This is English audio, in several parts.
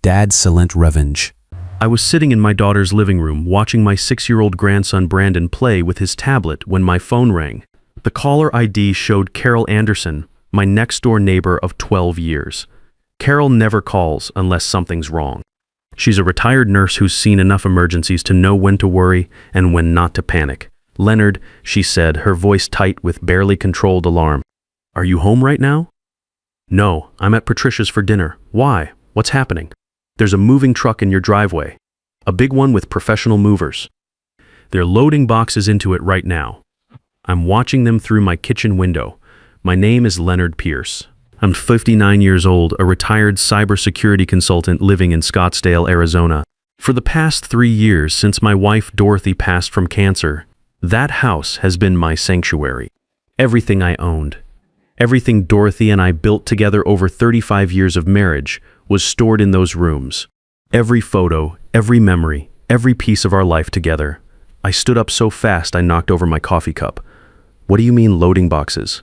Dad's silent revenge. I was sitting in my daughter's living room watching my 6-year-old grandson Brandon play with his tablet when my phone rang. The caller ID showed Carol Anderson, my next-door neighbor of 12 years. Carol never calls unless something's wrong. She's a retired nurse who's seen enough emergencies to know when to worry and when not to panic. "Leonard," she said, her voice tight with barely controlled alarm. "Are you home right now?" "No, I'm at Patricia's for dinner." "Why? What's happening?" "There's a moving truck in your driveway. A big one with professional movers. They're loading boxes into it right now. I'm watching them through my kitchen window. My name is Leonard Pierce. I'm 59 years old, a retired cybersecurity consultant living in Scottsdale, Arizona. For the past 3 years since my wife Dorothy passed from cancer, that house has been my sanctuary. Everything I owned, everything Dorothy and I built together over 35 years of marriage was stored in those rooms. Every photo, every memory, every piece of our life together. I stood up so fast I knocked over my coffee cup. "What do you mean loading boxes?"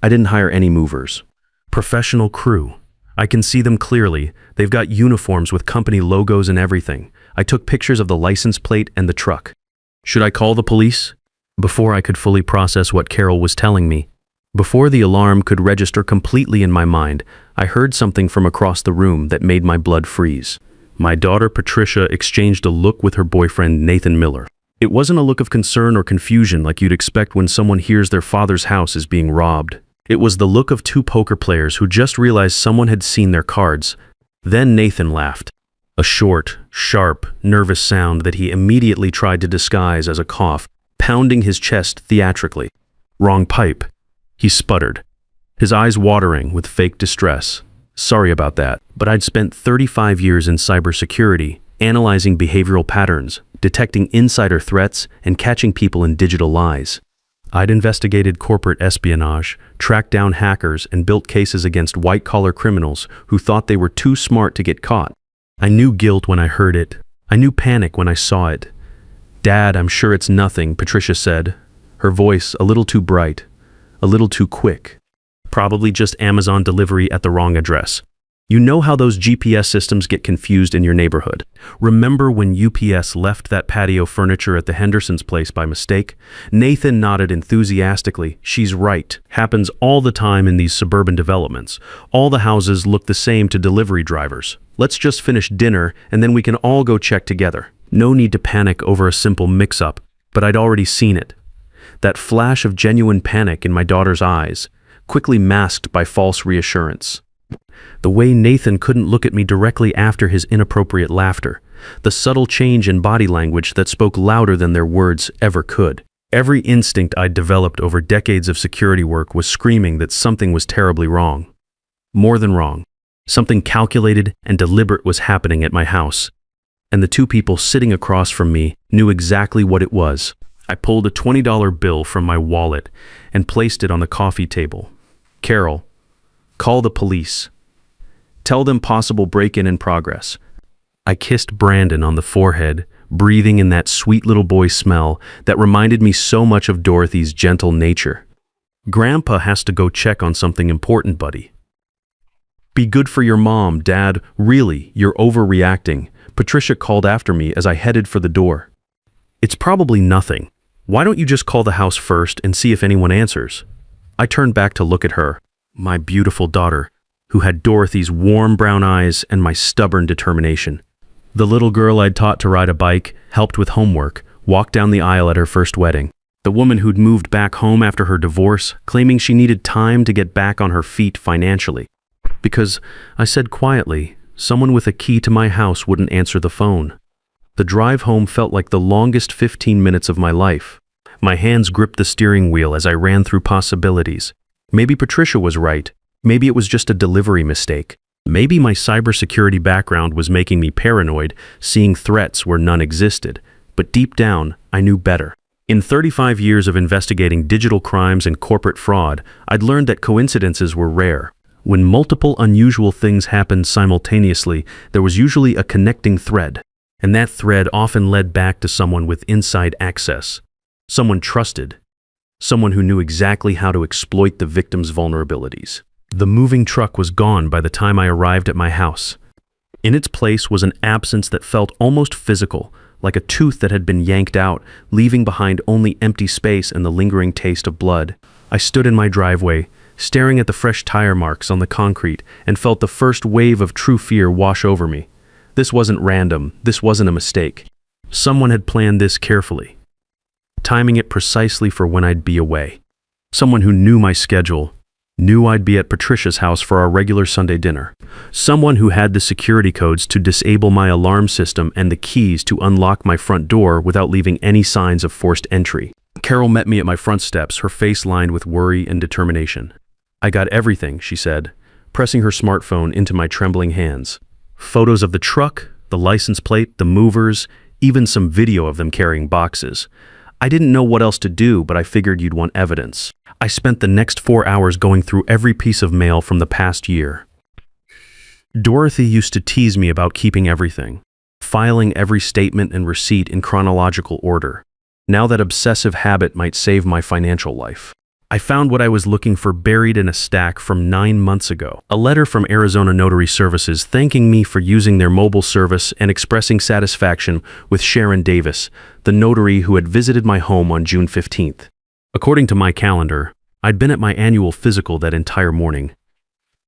"I didn't hire any movers. Professional crew. I can see them clearly. They've got uniforms with company logos and everything. I took pictures of the license plate and the truck." "Should I call the police?" Before I could fully process what Carol was telling me, before the alarm could register completely in my mind, I heard something from across the room that made my blood freeze. My daughter Patricia exchanged a look with her boyfriend Nathan Miller. It wasn't a look of concern or confusion like you'd expect when someone hears their father's house is being robbed. It was the look of two poker players who just realized someone had seen their cards. Then Nathan laughed. A short, sharp, nervous sound that he immediately tried to disguise as a cough, pounding his chest theatrically. "Wrong pipe," he sputtered, his eyes watering with fake distress. "Sorry about that, but I'd spent 35 years in cybersecurity, analyzing behavioral patterns, detecting insider threats, and catching people in digital lies. I'd investigated corporate espionage, tracked down hackers, and built cases against white-collar criminals who thought they were too smart to get caught. I knew guilt when I heard it. I knew panic when I saw it." "Dad, I'm sure it's nothing," Patricia said, her voice a little too bright, a little too quick. "Probably just Amazon delivery at the wrong address. You know how those GPS systems get confused in your neighborhood. Remember when UPS left that patio furniture at the Henderson's place by mistake?" Nathan nodded enthusiastically. "She's right. Happens all the time in these suburban developments. All the houses look the same to delivery drivers. Let's just finish dinner and then we can all go check together." No need to panic over a simple mix-up, but I'd already seen it. That flash of genuine panic in my daughter's eyes, quickly masked by false reassurance. The way Nathan couldn't look at me directly after his inappropriate laughter. The subtle change in body language that spoke louder than their words ever could. Every instinct I'd developed over decades of security work was screaming that something was terribly wrong. More than wrong. Something calculated and deliberate was happening at my house. And the two people sitting across from me knew exactly what it was. I pulled a $20 bill from my wallet and placed it on the coffee table. "Carol, call the police. Tell them possible break-in in progress." I kissed Brandon on the forehead, breathing in that sweet little boy smell that reminded me so much of Dorothy's gentle nature. "Grandpa has to go check on something important, buddy." "Be good for your mom, Dad. Really, you're overreacting," Patricia called after me as I headed for the door. "It's probably nothing. Why don't you just call the house first and see if anyone answers?" I turned back to look at her, my beautiful daughter, who had Dorothy's warm brown eyes and my stubborn determination. The little girl I'd taught to ride a bike, helped with homework, walked down the aisle at her first wedding. The woman who'd moved back home after her divorce, claiming she needed time to get back on her feet financially. Because, I said quietly, someone with a key to my house wouldn't answer the phone. The drive home felt like the longest 15 minutes of my life. My hands gripped the steering wheel as I ran through possibilities. Maybe Patricia was right. Maybe it was just a delivery mistake. Maybe my cybersecurity background was making me paranoid, seeing threats where none existed. But deep down, I knew better. In 35 years of investigating digital crimes and corporate fraud, I'd learned that coincidences were rare. When multiple unusual things happened simultaneously, there was usually a connecting thread. And that thread often led back to someone with inside access. Someone trusted. Someone who knew exactly how to exploit the victim's vulnerabilities. The moving truck was gone by the time I arrived at my house. In its place was an absence that felt almost physical, like a tooth that had been yanked out, leaving behind only empty space and the lingering taste of blood. I stood in my driveway, staring at the fresh tire marks on the concrete, and felt the first wave of true fear wash over me. This wasn't random. This wasn't a mistake. Someone had planned this carefully, timing it precisely for when I'd be away. Someone who knew my schedule, knew I'd be at Patricia's house for our regular Sunday dinner. Someone who had the security codes to disable my alarm system and the keys to unlock my front door without leaving any signs of forced entry. Carol met me at my front steps, her face lined with worry and determination. "I got everything," she said, pressing her smartphone into my trembling hands. Photos of the truck, the license plate, the movers, even some video of them carrying boxes. I didn't know what else to do, but I figured you'd want evidence. I spent the next 4 hours going through every piece of mail from the past year. Dorothy used to tease me about keeping everything, filing every statement and receipt in chronological order. Now that obsessive habit might save my financial life. I found what I was looking for buried in a stack from 9 months ago. A letter from Arizona Notary Services thanking me for using their mobile service and expressing satisfaction with Sharon Davis, the notary who had visited my home on June 15th. According to my calendar, I'd been at my annual physical that entire morning.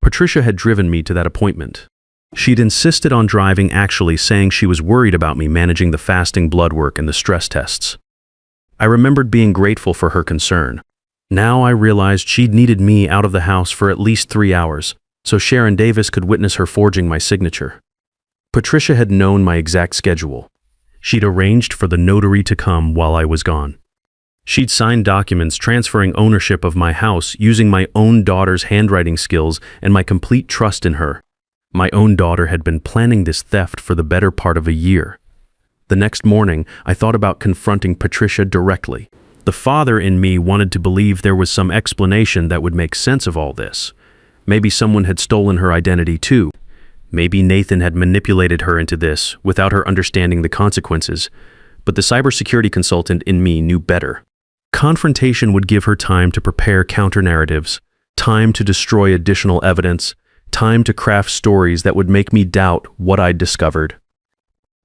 Patricia had driven me to that appointment. She'd insisted on driving, actually saying she was worried about me managing the fasting blood work and the stress tests. I remembered being grateful for her concern. Now I realized she'd needed me out of the house for at least 3 hours, so Sharon Davis could witness her forging my signature. Patricia had known my exact schedule. She'd arranged for the notary to come while I was gone. She'd signed documents transferring ownership of my house using my own daughter's handwriting skills and my complete trust in her. My own daughter had been planning this theft for the better part of a year. The next morning, I thought about confronting Patricia directly. The father in me wanted to believe there was some explanation that would make sense of all this. Maybe someone had stolen her identity too. Maybe Nathan had manipulated her into this without her understanding the consequences. But the cybersecurity consultant in me knew better. Confrontation would give her time to prepare counter-narratives, time to destroy additional evidence, time to craft stories that would make me doubt what I'd discovered.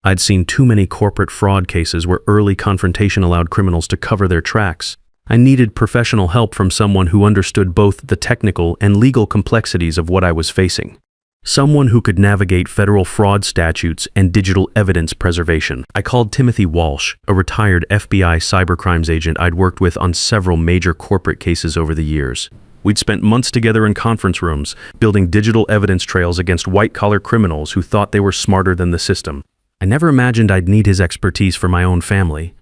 I'd seen too many corporate fraud cases where early confrontation allowed criminals to cover their tracks. I needed professional help from someone who understood both the technical and legal complexities of what I was facing. Someone who could navigate federal fraud statutes and digital evidence preservation. I called Timothy Walsh, a retired FBI cybercrimes agent I'd worked with on several major corporate cases over the years. We'd spent months together in conference rooms, building digital evidence trails against white-collar criminals who thought they were smarter than the system. I never imagined I'd need his expertise for my own family.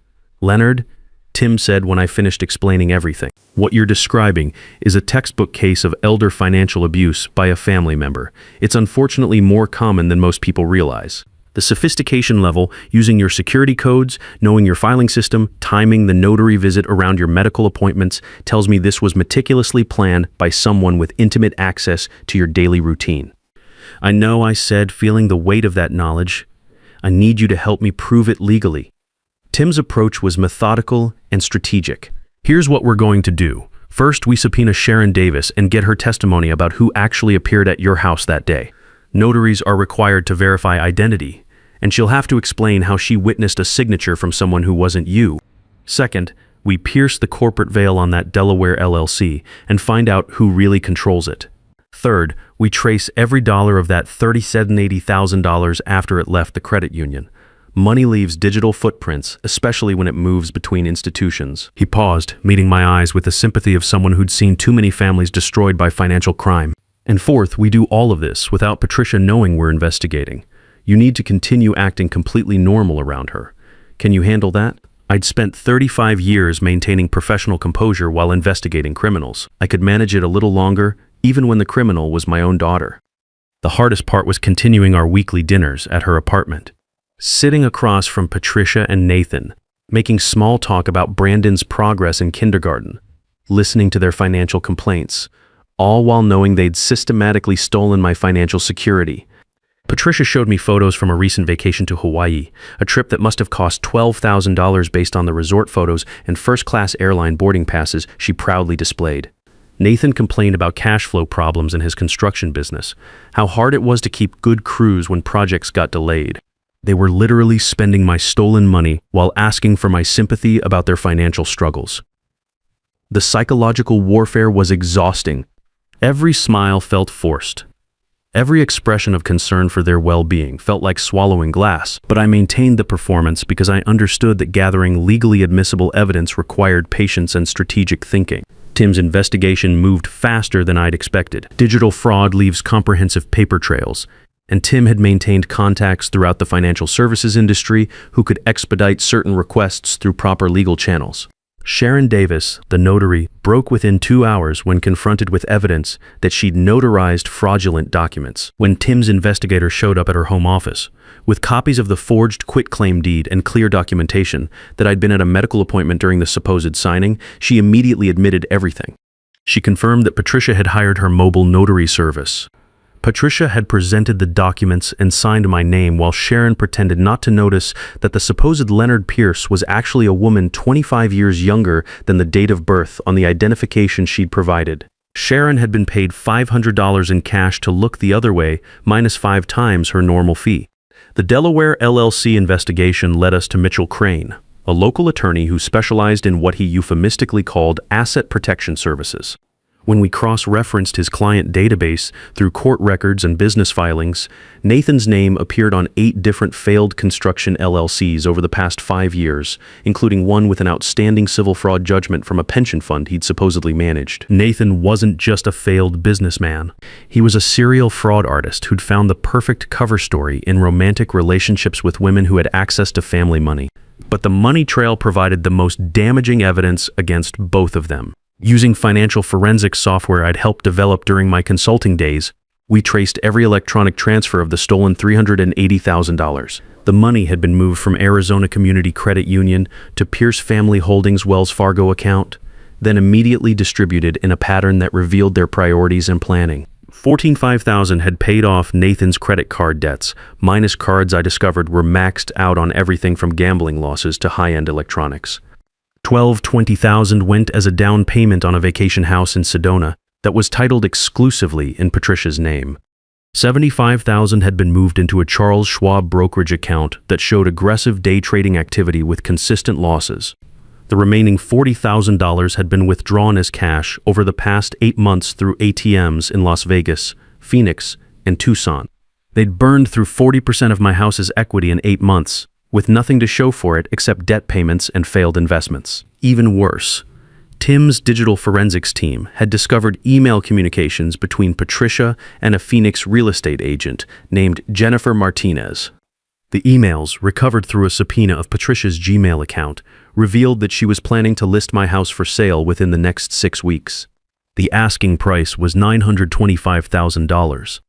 "Leonard," Tim said when I finished explaining everything, "what you're describing is a textbook case of elder financial abuse by a family member. It's unfortunately more common than most people realize. The sophistication level, using your security codes, knowing your filing system, timing the notary visit around your medical appointments, tells me this was meticulously planned by someone with intimate access to your daily routine." "I know," I said, feeling the weight of that knowledge. "I need you to help me prove it legally." Tim's approach was methodical and strategic. "Here's what we're going to do. First, we subpoena Sharon Davis and get her testimony about who actually appeared at your house that day. Notaries are required to verify identity, and she'll have to explain how she witnessed a signature from someone who wasn't you. Second, we pierce the corporate veil on that Delaware LLC and find out who really controls it. Third, we trace every dollar of that $37,000–$80,000 after it left the credit union. Money leaves digital footprints, especially when it moves between institutions." He paused, meeting my eyes with the sympathy of someone who'd seen too many families destroyed by financial crime. "And fourth, we do all of this without Patricia knowing we're investigating. You need to continue acting completely normal around her. Can you handle that?" I'd spent 35 years maintaining professional composure while investigating criminals. I could manage it a little longer, even when the criminal was my own daughter. The hardest part was continuing our weekly dinners at her apartment. Sitting across from Patricia and Nathan, making small talk about Brandon's progress in kindergarten, listening to their financial complaints, all while knowing they'd systematically stolen my financial security. Patricia showed me photos from a recent vacation to Hawaii, a trip that must have cost $12,000 based on the resort photos and first-class airline boarding passes she proudly displayed. Nathan complained about cash flow problems in his construction business, how hard it was to keep good crews when projects got delayed. They were literally spending my stolen money while asking for my sympathy about their financial struggles. The psychological warfare was exhausting. Every smile felt forced. Every expression of concern for their well-being felt like swallowing glass, but I maintained the performance because I understood that gathering legally admissible evidence required patience and strategic thinking. Tim's investigation moved faster than I'd expected. Digital fraud leaves comprehensive paper trails, and Tim had maintained contacts throughout the financial services industry who could expedite certain requests through proper legal channels. Sharon Davis, the notary, broke within 2 hours when confronted with evidence that she'd notarized fraudulent documents. When Tim's investigator showed up at her home office, with copies of the forged quitclaim deed and clear documentation that I'd been at a medical appointment during the supposed signing, she immediately admitted everything. She confirmed that Patricia had hired her mobile notary service. Patricia had presented the documents and signed my name while Sharon pretended not to notice that the supposed Leonard Pierce was actually a woman 25 years younger than the date of birth on the identification she'd provided. Sharon had been paid $500 in cash to look the other way, minus 5 times her normal fee. The Delaware LLC investigation led us to Mitchell Crane, a local attorney who specialized in what he euphemistically called asset protection services. When we cross-referenced his client database through court records and business filings, Nathan's name appeared on 8 different failed construction LLCs over the past 5 years, including one with an outstanding civil fraud judgment from a pension fund he'd supposedly managed. Nathan wasn't just a failed businessman. He was a serial fraud artist who'd found the perfect cover story in romantic relationships with women who had access to family money. But the money trail provided the most damaging evidence against both of them. Using financial forensics software I'd helped develop during my consulting days, we traced every electronic transfer of the stolen $380,000. The money had been moved from Arizona Community Credit Union to Pierce Family Holdings' Wells Fargo account, then immediately distributed in a pattern that revealed their priorities and planning. $14,500 had paid off Nathan's credit card debts, minus cards I discovered were maxed out on everything from gambling losses to high-end electronics. $20,000 went as a down payment on a vacation house in Sedona that was titled exclusively in Patricia's name. $75,000 had been moved into a Charles Schwab brokerage account that showed aggressive day trading activity with consistent losses. The remaining $40,000 had been withdrawn as cash over the past 8 months through ATMs in Las Vegas, Phoenix, and Tucson. They'd burned through 40% of my house's equity in 8 months, with nothing to show for it except debt payments and failed investments. Even worse, Tim's digital forensics team had discovered email communications between Patricia and a Phoenix real estate agent named Jennifer Martinez. The emails, recovered through a subpoena of Patricia's Gmail account, revealed that she was planning to list my house for sale within the next 6 weeks. The asking price was $925,000.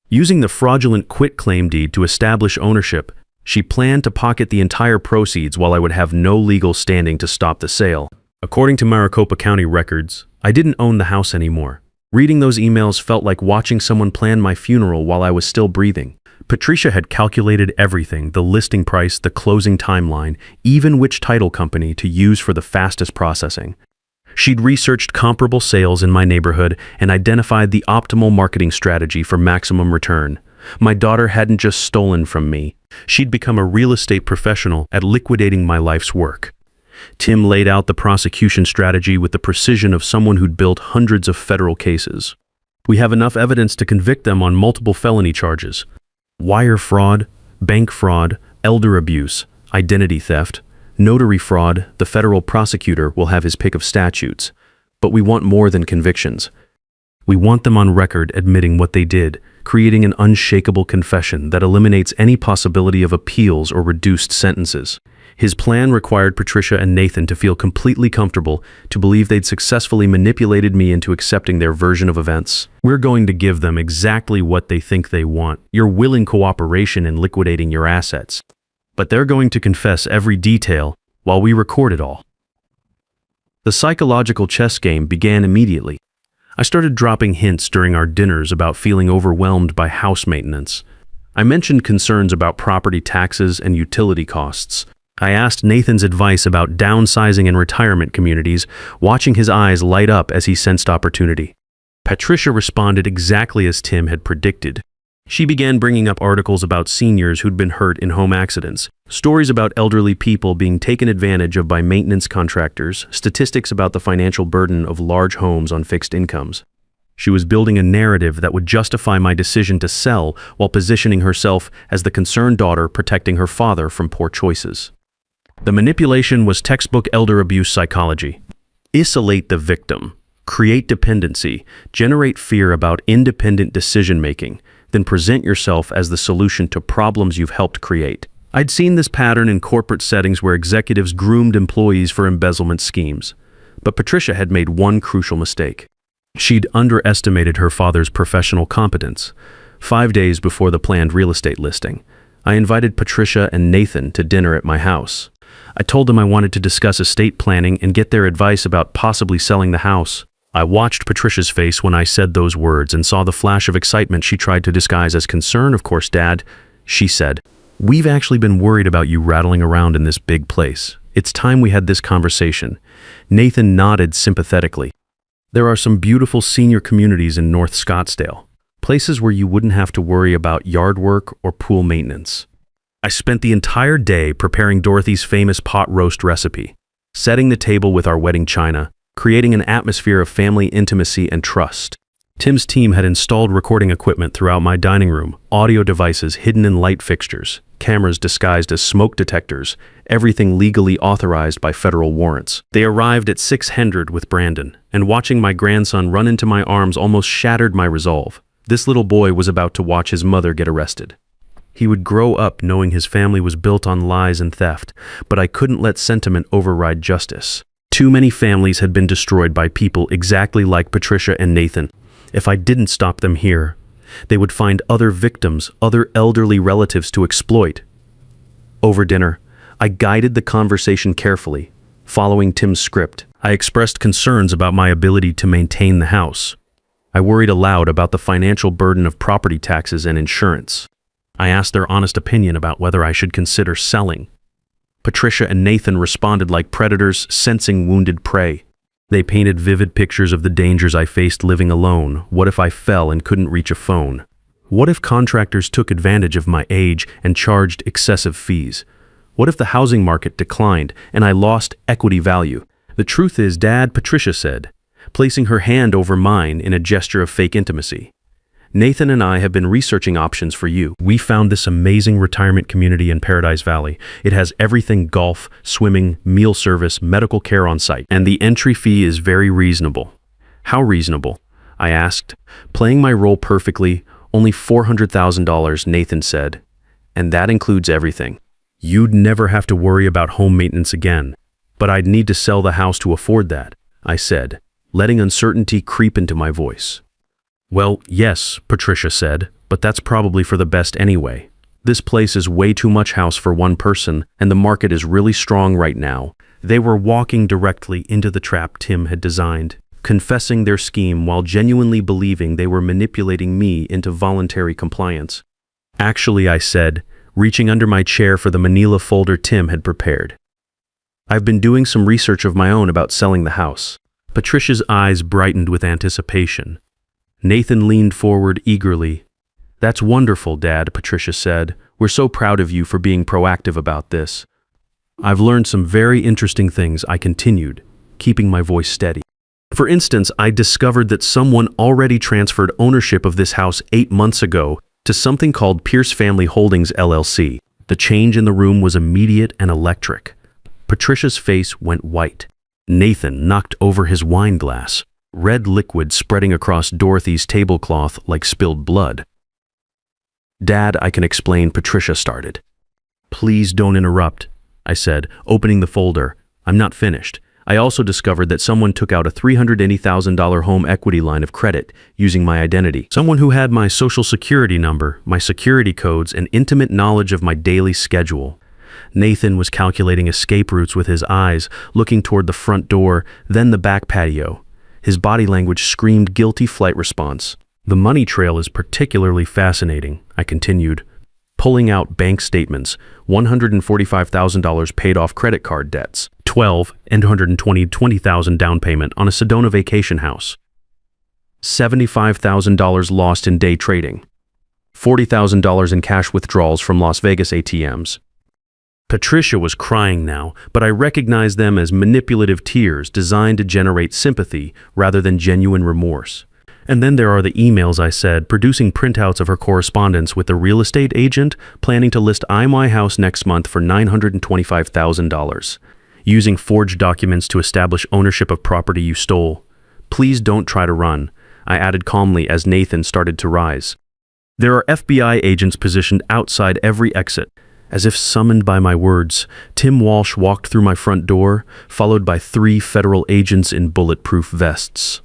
Using the fraudulent quitclaim deed to establish ownership, she planned to pocket the entire proceeds while I would have no legal standing to stop the sale. According to Maricopa County records, I didn't own the house anymore. Reading those emails felt like watching someone plan my funeral while I was still breathing. Patricia had calculated everything: the listing price, the closing timeline, even which title company to use for the fastest processing. She'd researched comparable sales in my neighborhood and identified the optimal marketing strategy for maximum return. My daughter hadn't just stolen from me. She'd become a real estate professional at liquidating my life's work. Tim laid out the prosecution strategy with the precision of someone who'd built hundreds of federal cases. We have enough evidence to convict them on multiple felony charges: wire fraud, bank fraud, elder abuse, identity theft, notary fraud. The federal prosecutor will have his pick of statutes. But we want more than convictions. We want them on record admitting what they did, creating an unshakable confession that eliminates any possibility of appeals or reduced sentences. His plan required Patricia and Nathan to feel completely comfortable, to believe they'd successfully manipulated me into accepting their version of events. We're going to give them exactly what they think they want: your willing cooperation in liquidating your assets. But they're going to confess every detail while we record it all. The psychological chess game began immediately. I started dropping hints during our dinners about feeling overwhelmed by house maintenance. I mentioned concerns about property taxes and utility costs, I asked Nathan's advice about downsizing and retirement communities, watching his eyes light up as he sensed opportunity. Patricia responded exactly as Tim had predicted. She began bringing up articles about seniors who'd been hurt in home accidents, stories about elderly people being taken advantage of by maintenance contractors, statistics about the financial burden of large homes on fixed incomes. She was building a narrative that would justify my decision to sell while positioning herself as the concerned daughter protecting her father from poor choices. The manipulation was textbook elder abuse psychology. Isolate the victim, create dependency, generate fear about independent decision-making, then present yourself as the solution to problems you've helped create. I'd seen this pattern in corporate settings where executives groomed employees for embezzlement schemes. But Patricia had made one crucial mistake. She'd underestimated her father's professional competence. 5 days before the planned real estate listing, I invited Patricia and Nathan to dinner at my house. I told them I wanted to discuss estate planning and get their advice about possibly selling the house. I watched Patricia's face when I said those words and saw the flash of excitement she tried to disguise as concern. "Of course, Dad," she said. "We've actually been worried about you rattling around in this big place. It's time we had this conversation." Nathan nodded sympathetically. "There are some beautiful senior communities in North Scottsdale, places where you wouldn't have to worry about yard work or pool maintenance." I spent the entire day preparing Dorothy's famous pot roast recipe, setting the table with our wedding china, creating an atmosphere of family intimacy and trust. Tim's team had installed recording equipment throughout my dining room, audio devices hidden in light fixtures, cameras disguised as smoke detectors, everything legally authorized by federal warrants. They arrived at 600 with Brandon, and watching my grandson run into my arms almost shattered my resolve. This little boy was about to watch his mother get arrested. He would grow up knowing his family was built on lies and theft, but I couldn't let sentiment override justice. Too many families had been destroyed by people exactly like Patricia and Nathan. If I didn't stop them here, they would find other victims, other elderly relatives to exploit. Over dinner, I guided the conversation carefully. Following Tim's script, I expressed concerns about my ability to maintain the house. I worried aloud about the financial burden of property taxes and insurance. I asked their honest opinion about whether I should consider selling. Patricia and Nathan responded like predators sensing wounded prey. They painted vivid pictures of the dangers I faced living alone. What if I fell and couldn't reach a phone? What if contractors took advantage of my age and charged excessive fees? What if the housing market declined and I lost equity value? "The truth is, Dad," Patricia said, placing her hand over mine in a gesture of fake intimacy, "Nathan and I have been researching options for you. We found this amazing retirement community in Paradise Valley. It has everything: golf, swimming, meal service, medical care on site. And the entry fee is very reasonable." "How reasonable?" I asked. Playing my role perfectly, "Only $400,000, Nathan said. "And that includes everything. You'd never have to worry about home maintenance again." "But I'd need to sell the house to afford that," I said, letting uncertainty creep into my voice. "Well, yes," Patricia said, "but that's probably for the best anyway. This place is way too much house for one person, and the market is really strong right now." They were walking directly into the trap Tim had designed, confessing their scheme while genuinely believing they were manipulating me into voluntary compliance. "Actually," I said, reaching under my chair for the manila folder Tim had prepared, "I've been doing some research of my own about selling the house." Patricia's eyes brightened with anticipation. Nathan leaned forward eagerly. "That's wonderful, Dad," Patricia said. "We're so proud of you for being proactive about this." "I've learned some very interesting things," I continued, keeping my voice steady. "For instance, I discovered that someone already transferred ownership of this house 8 months ago to something called Pierce Family Holdings, LLC. The change in the room was immediate and electric. Patricia's face went white. Nathan knocked over his wine glass, red liquid spreading across Dorothy's tablecloth like spilled blood. "Dad, I can explain," Patricia started. "Please don't interrupt," I said, opening the folder. "I'm not finished. I also discovered that someone took out a $380,000 home equity line of credit using my identity. Someone who had my social security number, my security codes, and intimate knowledge of my daily schedule." Nathan was calculating escape routes with his eyes, looking toward the front door, then the back patio. His body language screamed guilty flight response. "The money trail is particularly fascinating," I continued. pulling out bank statements, $145,000 paid off credit card debts, $120,000 down payment on a Sedona vacation house, $75,000 lost in day trading, $40,000 in cash withdrawals from Las Vegas ATMs. Patricia was crying now, but I recognized them as manipulative tears designed to generate sympathy rather than genuine remorse. And then there are the emails I said, producing printouts of her correspondence with the real estate agent planning to list my house next month for $925,000. Using forged documents to establish ownership of property you stole. Please don't try to run, I added calmly as Nathan started to rise. There are FBI agents positioned outside every exit. As if summoned by my words, Tim Walsh walked through my front door, followed by 3 federal agents in bulletproof vests.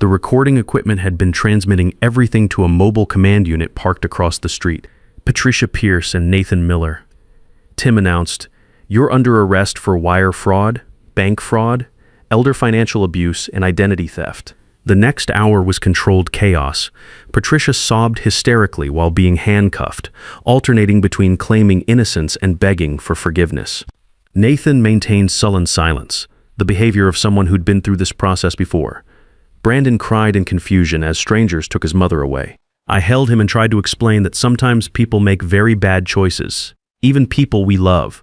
The recording equipment had been transmitting everything to a mobile command unit parked across the street. Patricia Pierce and Nathan Miller. Tim announced, "You're under arrest for wire fraud, bank fraud, elder financial abuse, and identity theft." The next hour was controlled chaos. Patricia sobbed hysterically while being handcuffed, alternating between claiming innocence and begging for forgiveness. Nathan maintained sullen silence, the behavior of someone who'd been through this process before. Brandon cried in confusion as strangers took his mother away. I held him and tried to explain that sometimes people make very bad choices, even people we love.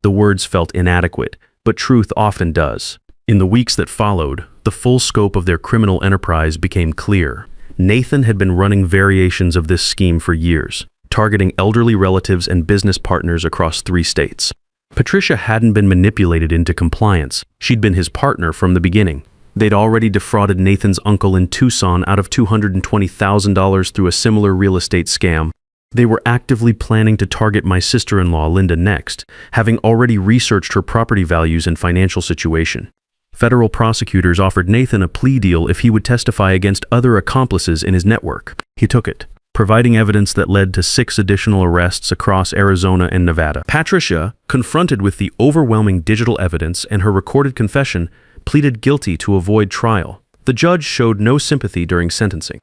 The words felt inadequate, but truth often does. In the weeks that followed, the full scope of their criminal enterprise became clear. Nathan had been running variations of this scheme for years, targeting elderly relatives and business partners across 3 states. Patricia hadn't been manipulated into compliance. She'd been his partner from the beginning. They'd already defrauded Nathan's uncle in Tucson out of $220,000 through a similar real estate scam. They were actively planning to target my sister-in-law, Linda, next, having already researched her property values and financial situation. Federal prosecutors offered Nathan a plea deal if he would testify against other accomplices in his network. He took it, providing evidence that led to 6 additional arrests across Arizona and Nevada. Patricia, confronted with the overwhelming digital evidence and her recorded confession, pleaded guilty to avoid trial. The judge showed no sympathy during sentencing.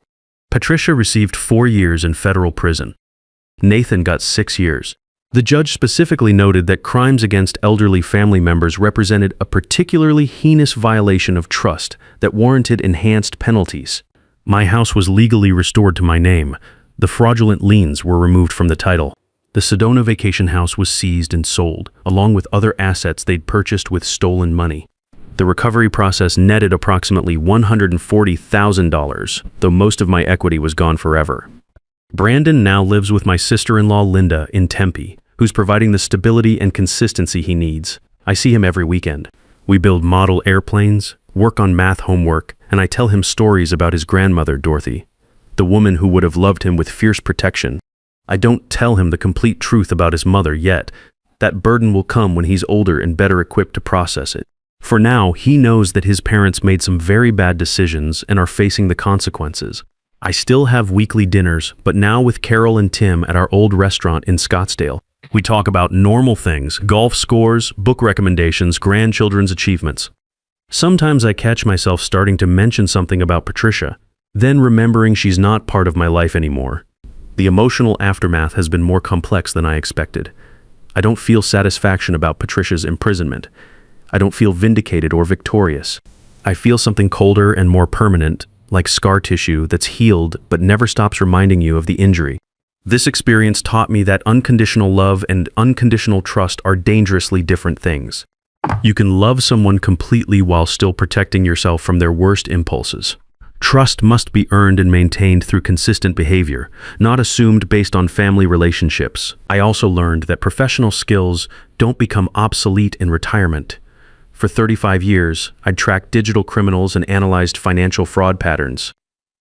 Patricia received 4 years in federal prison. Nathan got 6 years. The judge specifically noted that crimes against elderly family members represented a particularly heinous violation of trust that warranted enhanced penalties. My house was legally restored to my name. The fraudulent liens were removed from the title. The Sedona vacation house was seized and sold, along with other assets they'd purchased with stolen money. The recovery process netted approximately $140,000, though most of my equity was gone forever. Brandon now lives with my sister-in-law Linda in Tempe, who's providing the stability and consistency he needs. I see him every weekend. We build model airplanes, work on math homework, and I tell him stories about his grandmother, Dorothy, the woman who would have loved him with fierce protection. I don't tell him the complete truth about his mother yet. That burden will come when he's older and better equipped to process it. For now, he knows that his parents made some very bad decisions and are facing the consequences. I still have weekly dinners, but now with Carol and Tim at our old restaurant in Scottsdale. We talk about normal things, golf scores, book recommendations, grandchildren's achievements. Sometimes I catch myself starting to mention something about Patricia, then remembering she's not part of my life anymore. The emotional aftermath has been more complex than I expected. I don't feel satisfaction about Patricia's imprisonment. I don't feel vindicated or victorious. I feel something colder and more permanent, like scar tissue that's healed but never stops reminding you of the injury. This experience taught me that unconditional love and unconditional trust are dangerously different things. You can love someone completely while still protecting yourself from their worst impulses. Trust must be earned and maintained through consistent behavior, not assumed based on family relationships. I also learned that professional skills don't become obsolete in retirement. For 35 years, I'd tracked digital criminals and analyzed financial fraud patterns.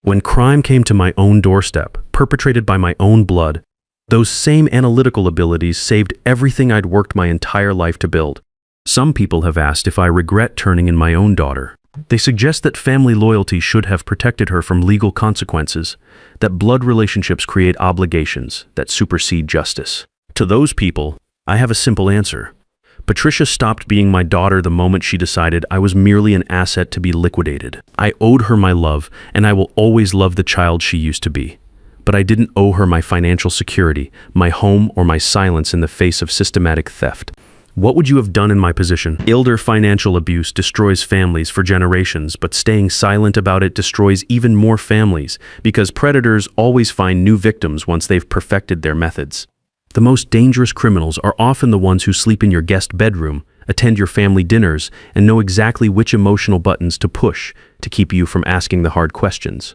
When crime came to my own doorstep, perpetrated by my own blood, those same analytical abilities saved everything I'd worked my entire life to build. Some people have asked if I regret turning in my own daughter. They suggest that family loyalty should have protected her from legal consequences, that blood relationships create obligations that supersede justice. To those people, I have a simple answer. Patricia stopped being my daughter the moment she decided I was merely an asset to be liquidated. I owed her my love, and I will always love the child she used to be. but I didn't owe her my financial security, my home, or my silence in the face of systematic theft. What would you have done in my position? Elder financial abuse destroys families for generations, but staying silent about it destroys even more families, because predators always find new victims once they've perfected their methods. The most dangerous criminals are often the ones who sleep in your guest bedroom, attend your family dinners, and know exactly which emotional buttons to push to keep you from asking the hard questions.